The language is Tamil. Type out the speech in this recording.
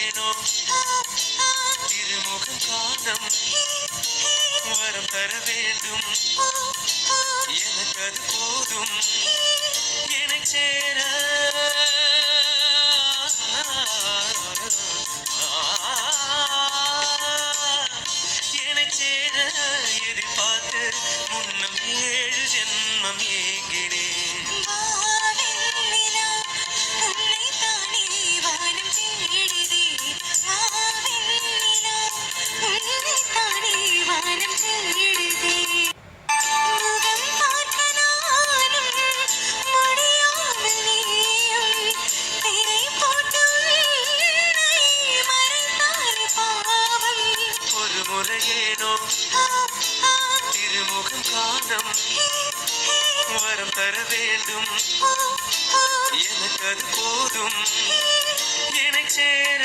முறையேனோ திருமுகம் காணம் வரம் தர வேண்டும் எனக்கு அது போதும் என்னை சேர என்னை சேர எதிர்பார்த்து முன்னம் 7 ஜென்மம் ஏங்கினேன் ஒரு முறையேனோ திருமுகம் காணம் வரம் தர வேண்டும் எனக்கு அது போதும் என்னை சேர